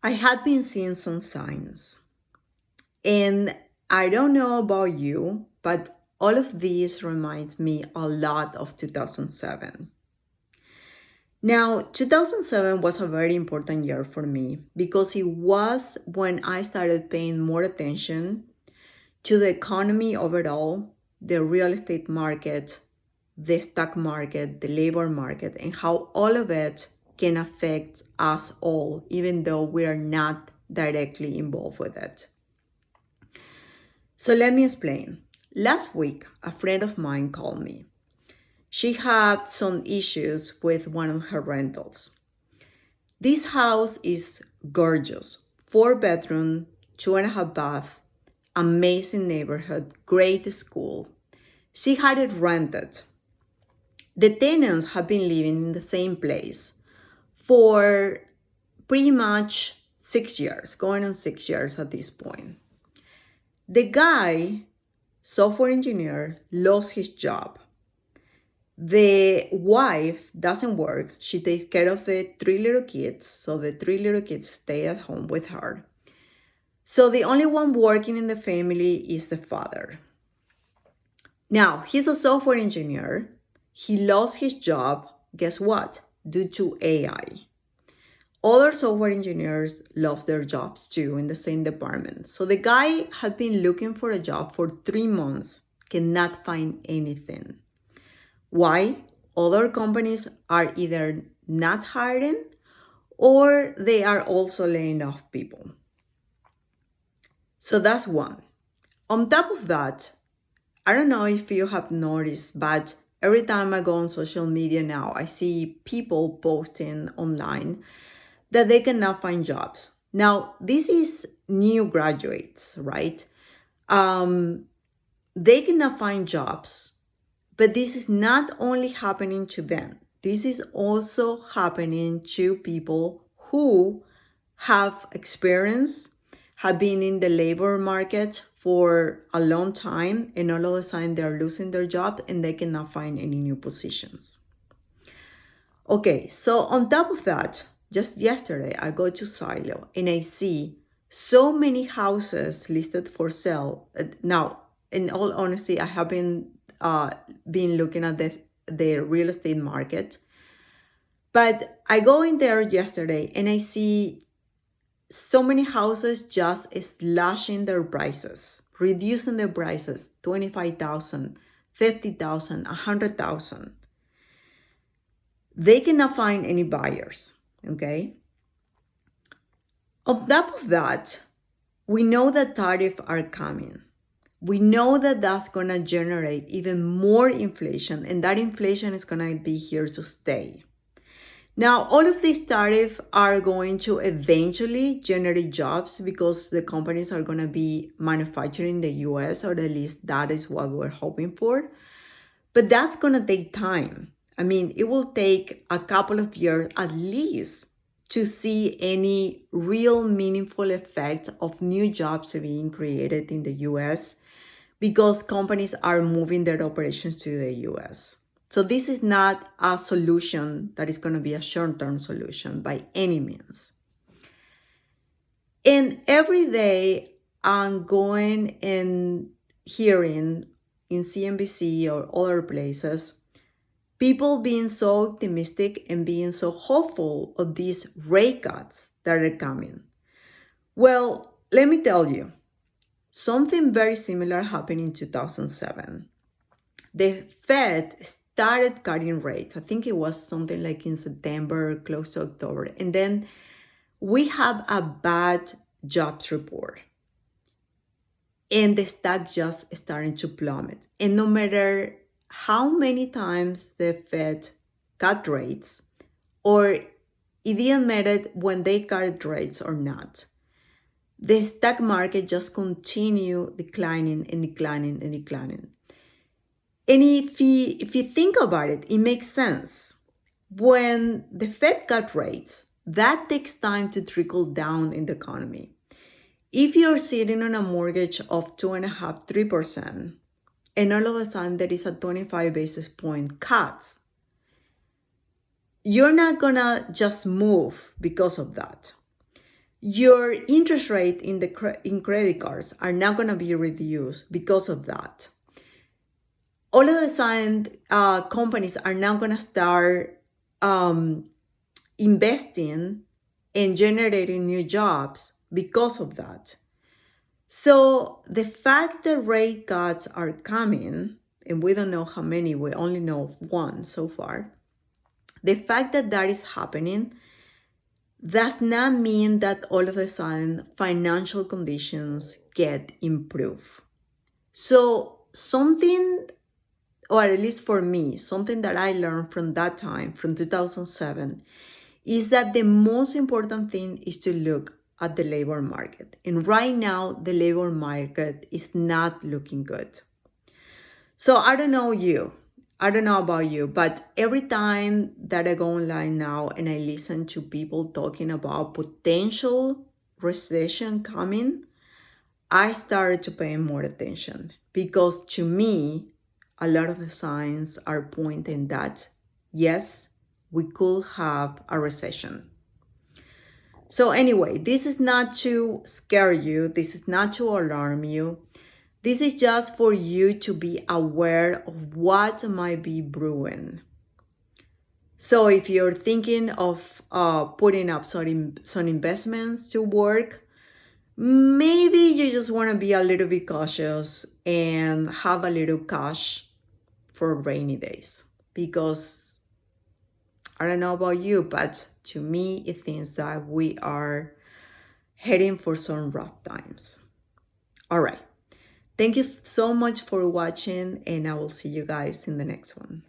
I had been seeing some signs, and I don't know about you, but all of these remind me a lot of 2007. Now, 2007 was a very important year for me because it was when I started paying more attention to the economy overall, the real estate market, the stock market, the labor market, and how all of it can affect us all, even though we are not directly involved with it. So let me explain. Last week, a friend of mine called me. She had some issues with one of her rentals. This house is gorgeous, 4 bedroom, 2.5 bath, amazing neighborhood, great school. She had it rented. The tenants have been living in the same place for pretty much 6 years, going on 6 years at this point. The guy, software engineer, lost his job. The wife doesn't work. She takes care of the 3 little kids. So the 3 little kids stay at home with her. So the only one working in the family is the father. Now, he's a software engineer. He lost his job. Guess what? Due to AI. Other software engineers lost their jobs too in the same department. So the guy had been looking for a job for 3 months, cannot find anything. Why? Other companies are either not hiring or they are also laying off people. So that's one. On top of that, I don't know if you have noticed, but every time I go on social media now, I see people posting online that they cannot find jobs. Now, this is new graduates, right? They cannot find jobs, but this is not only happening to them. This is also happening to people who have experience, have been in the labor market for a long time, and all of a sudden they're losing their job and they cannot find any new positions. Okay, so on top of that, just yesterday I go to Silo and I see so many houses listed for sale. Now, in all honesty, I have been looking at the real estate market, but I go in there yesterday and I see so many houses just slashing their prices, reducing their prices, 25,000, 50,000, 100,000. They cannot find any buyers, okay? On top of that, we know that tariffs are coming. We know that that's going to generate even more inflation, and that inflation is going to be here to stay. Now, all of these tariffs are going to eventually generate jobs because the companies are going to be manufacturing in the US, or at least that is what we're hoping for. But that's going to take time. I mean, it will take a couple of years at least to see any real meaningful effect of new jobs being created in the US because companies are moving their operations to the US. So this is not a solution that is going to be a short-term solution by any means. And every day I'm going and hearing in CNBC or other places, people being so optimistic and being so hopeful of these rate cuts that are coming. Well, let me tell you, something very similar happened in 2007. The Fed started cutting rates. I think it was something like in September, close to October. And then we have a bad jobs report. And the stock just started to plummet. And no matter how many times the Fed cut rates, or it didn't matter when they cut rates or not, the stock market just continued declining and declining and declining. And if you think about it, it makes sense. When the Fed cut rates, that takes time to trickle down in the economy. If you're sitting on a mortgage of 2.5%, 3%, and all of a sudden there is a 25 basis point cuts, you're not gonna just move because of that. Your interest rate in in credit cards are not going to be reduced because of that. All of the sudden, companies are now going to start um, investing and generating new jobs because of that. So the fact that rate cuts are coming, and we don't know how many, we only know of one so far. The fact that that is happening does not mean that all of a sudden financial conditions get improved. So something, or at least for me, something that I learned from that time, from 2007, is that the most important thing is to look at the labor market. And right now, the labor market is not looking good. So I don't know you. I don't know about you, but every time that I go online now and I listen to people talking about potential recession coming, I started to pay more attention because to me, a lot of the signs are pointing that yes, we could have a recession. So, anyway, this is not to scare you, this is not to alarm you. This is just for you to be aware of what might be brewing. So, if you're thinking of putting up some investments to work, maybe you just want to be a little bit cautious and have a little cash for rainy days. Because I don't know about you, but to me, it seems that we are heading for some rough times. All right. Thank you so much for watching, and I will see you guys in the next one.